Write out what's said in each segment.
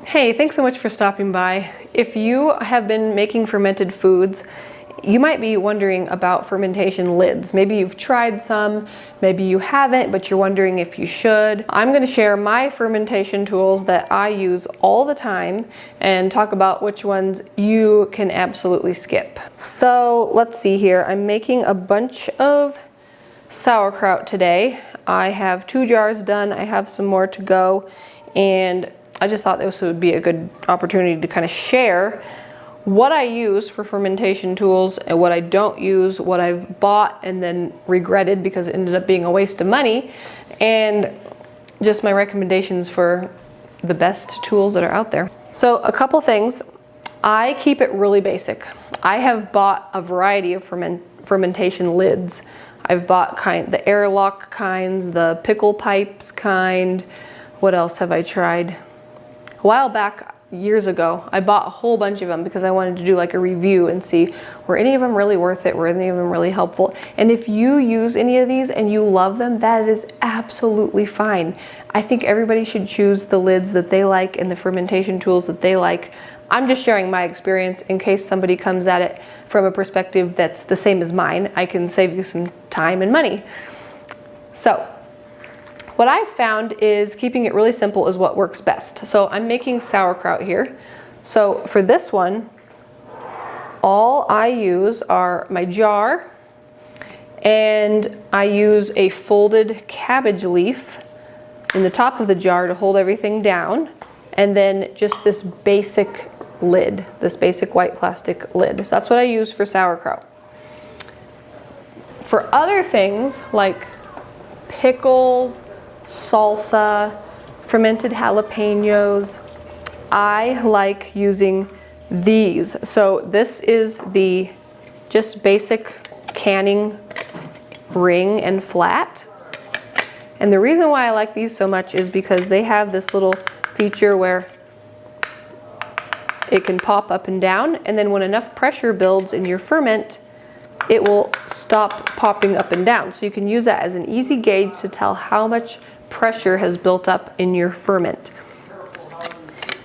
Hey, thanks so much for stopping by. If you have been making fermented foods, you might be wondering about fermentation lids. Maybe you've tried some, maybe you haven't, but you're wondering if you should. I'm going to share my fermentation tools that I use all the time and talk about which ones you can absolutely skip. So let's see here. I'm making a bunch of sauerkraut today. I have 2 jars done. I have some more to go, and I just thought this would be a good opportunity to kind of share what I use for fermentation tools and what I don't use, what I've bought and then regretted because it ended up being a waste of money, and just my recommendations for the best tools that are out there. So a couple things. I keep it really basic. I have bought a variety of fermentation lids. I've bought the airlock kinds, the pickle pipes kind. What else have I tried? A while back, years ago, I bought a whole bunch of them because I wanted to do like a review and see were any of them really worth it, were any of them really helpful. And if you use any of these and you love them, that is absolutely fine. I think everybody should choose the lids that they like and the fermentation tools that they like. I'm just sharing my experience in case somebody comes at it from a perspective that's the same as mine. I can save you some time and money. So what I've found is keeping it really simple is what works best. So I'm making sauerkraut here. So for this one, all I use are my jar, and I use a folded cabbage leaf in the top of the jar to hold everything down, and then just this basic lid, this basic white plastic lid. So that's what I use for sauerkraut. For other things like pickles, salsa, fermented jalapenos, I like using these. So this is the just basic canning ring and flat. And the reason why I like these so much is because they have this little feature where it can pop up and down, and then when enough pressure builds in your ferment, it will stop popping up and down. So you can use that as an easy gauge to tell how much pressure has built up in your ferment.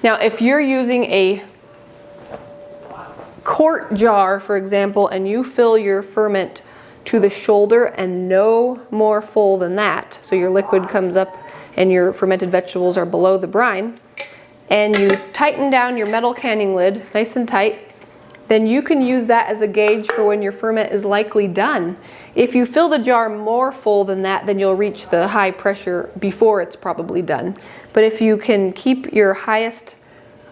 Now, if you're using a quart jar, for example, and you fill your ferment to the shoulder and no more full than that, so your liquid comes up and your fermented vegetables are below the brine, and you tighten down your metal canning lid nice and tight, then you can use that as a gauge for when your ferment is likely done. If you fill the jar more full than that, then you'll reach the high pressure before it's probably done. But if you can keep your highest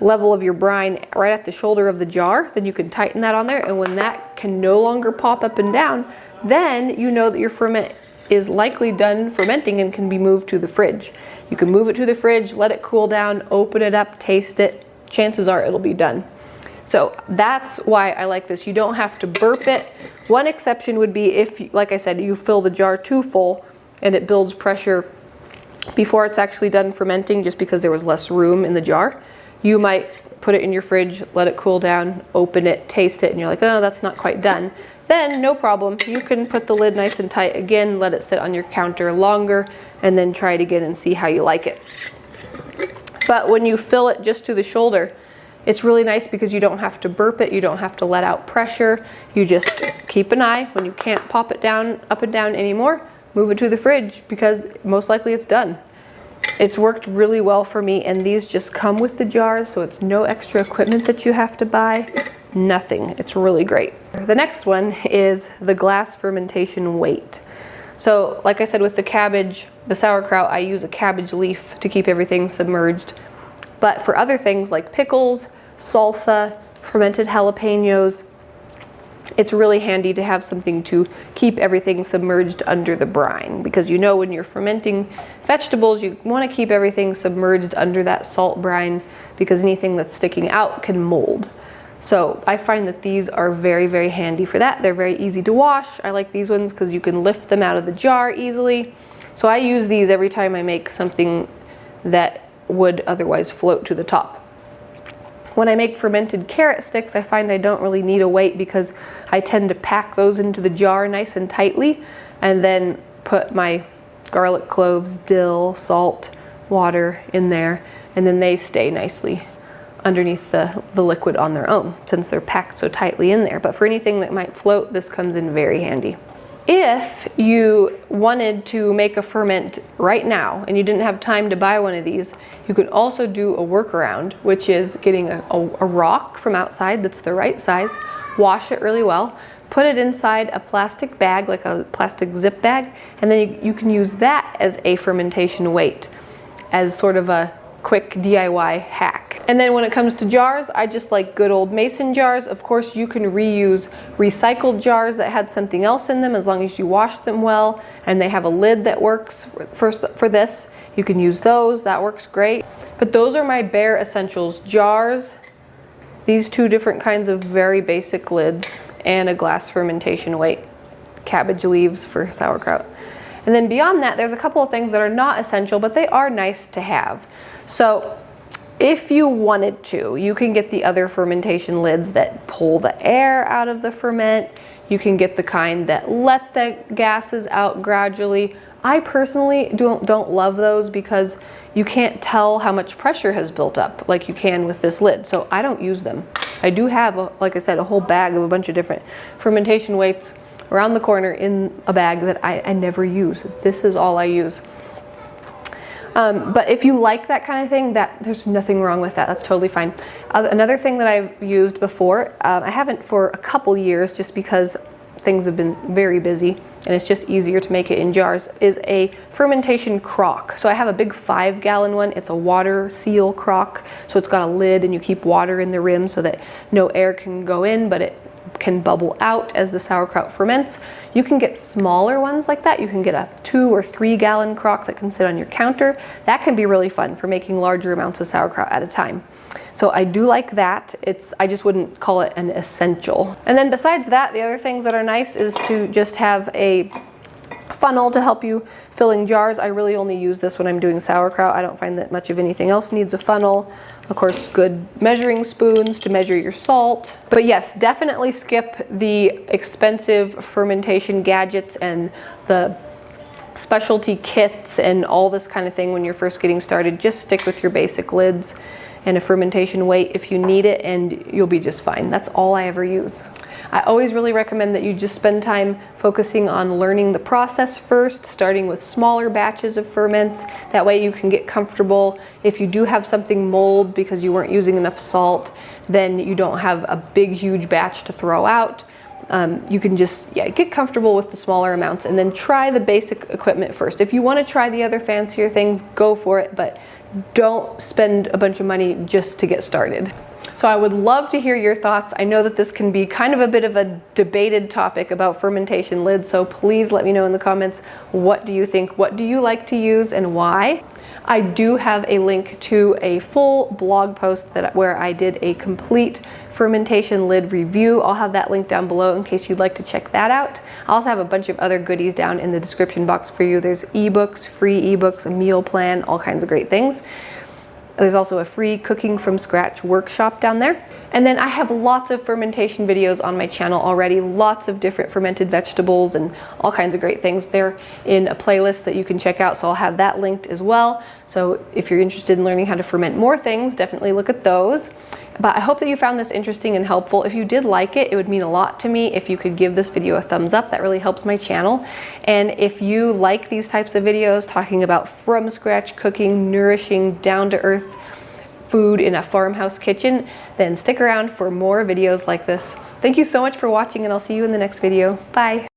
level of your brine right at the shoulder of the jar, then you can tighten that on there, and when that can no longer pop up and down, then you know that your ferment is likely done fermenting and can be moved to the fridge. You can move it to the fridge, let it cool down, open it up, taste it. Chances are it'll be done. So that's why I like this. You don't have to burp it. One exception would be if, like I said, you fill the jar too full and it builds pressure before it's actually done fermenting just because there was less room in the jar. You might put it in your fridge, let it cool down, open it, taste it, and you're like, oh, that's not quite done. Then no problem. You can put the lid nice and tight again, let it sit on your counter longer, and then try it again and see how you like it. But when you fill it just to the shoulder, it's really nice because you don't have to burp it, you don't have to let out pressure. You just keep an eye. When you can't pop it down, up and down anymore, move it to the fridge because most likely it's done. It's worked really well for me, and these just come with the jars, so it's no extra equipment that you have to buy. Nothing. It's really great. The next one is the glass fermentation weight. So like I said, with the cabbage, the sauerkraut, I use a cabbage leaf to keep everything submerged. But for other things like pickles, salsa, fermented jalapenos, it's really handy to have something to keep everything submerged under the brine, because you know when you're fermenting vegetables, you want to keep everything submerged under that salt brine because anything that's sticking out can mold. So I find that these are very, very handy for that. They're very easy to wash. I like these ones because you can lift them out of the jar easily. So I use these every time I make something that would otherwise float to the top. When I make fermented carrot sticks, I find I don't really need a weight because I tend to pack those into the jar nice and tightly and then put my garlic cloves, dill, salt, water in there, and then they stay nicely underneath the liquid on their own, since they're packed so tightly in there. But for anything that might float, this comes in very handy. If you wanted to make a ferment right now and you didn't have time to buy one of these, you could also do a workaround, which is getting a rock from outside that's the right size, wash it really well, put it inside a plastic bag, like a plastic zip bag, and then you can use that as a fermentation weight, as sort of a quick DIY hack. And then when it comes to jars, I just like good old mason jars. Of course, you can reuse recycled jars that had something else in them as long as you wash them well and they have a lid that works for this. You can use those, that works great. But those are my bare essentials: jars, these two different kinds of very basic lids, and a glass fermentation weight, cabbage leaves for sauerkraut. And then beyond that, there's a couple of things that are not essential, but they are nice to have. So if you wanted to, you can get the other fermentation lids that pull the air out of the ferment. You can get the kind that let the gases out gradually. I personally don't love those because you can't tell how much pressure has built up like you can with this lid. So I don't use them. I do have, like I said, a whole bag of a bunch of different fermentation weights around the corner in a bag that I never use. This is all I use. But if you like that kind of thing, there's nothing wrong with that. That's totally fine. Another thing that I've used before, I haven't for a couple years just because things have been very busy and it's just easier to make it in jars, is a fermentation crock. So I have a big 5-gallon one. It's a water seal crock. So it's got a lid and you keep water in the rim so that no air can go in, but it can bubble out as the sauerkraut ferments. You can get smaller ones like that. You can get a 2 or 3 gallon crock that can sit on your counter. That can be really fun for making larger amounts of sauerkraut at a time. So I do like that. I just wouldn't call it an essential. And then besides that, the other things that are nice is to just have a funnel to help you filling jars. I really only use this when I'm doing sauerkraut. I don't find that much of anything else needs a funnel. Of course, good measuring spoons to measure your salt. But yes, definitely skip the expensive fermentation gadgets and the specialty kits and all this kind of thing when you're first getting started. Just stick with your basic lids and a fermentation weight if you need it, and you'll be just fine. That's all I ever use. I always really recommend that you just spend time focusing on learning the process first, starting with smaller batches of ferments. That way you can get comfortable. If you do have something mold because you weren't using enough salt, then you don't have a big, huge batch to throw out. You can just get comfortable with the smaller amounts and then try the basic equipment first. If you want to try the other fancier things, go for it, but don't spend a bunch of money just to get started. So I would love to hear your thoughts. I know that this can be kind of a bit of a debated topic about fermentation lids, so please let me know in the comments, what do you think? What do you like to use and why? I do have a link to a full blog post where I did a complete fermentation lid review. I'll have that link down below in case you'd like to check that out. I also have a bunch of other goodies down in the description box for you. There's ebooks, free ebooks, a meal plan, all kinds of great things. There's also a free cooking from scratch workshop down there. And then I have lots of fermentation videos on my channel already, lots of different fermented vegetables and all kinds of great things. They're in a playlist that you can check out, so I'll have that linked as well. So if you're interested in learning how to ferment more things, definitely look at those. But I hope that you found this interesting and helpful. If you did like it, it would mean a lot to me if you could give this video a thumbs up. That really helps my channel. And if you like these types of videos talking about from scratch cooking, nourishing, down-to-earth food in a farmhouse kitchen, then stick around for more videos like this. Thank you so much for watching, and I'll see you in the next video. Bye.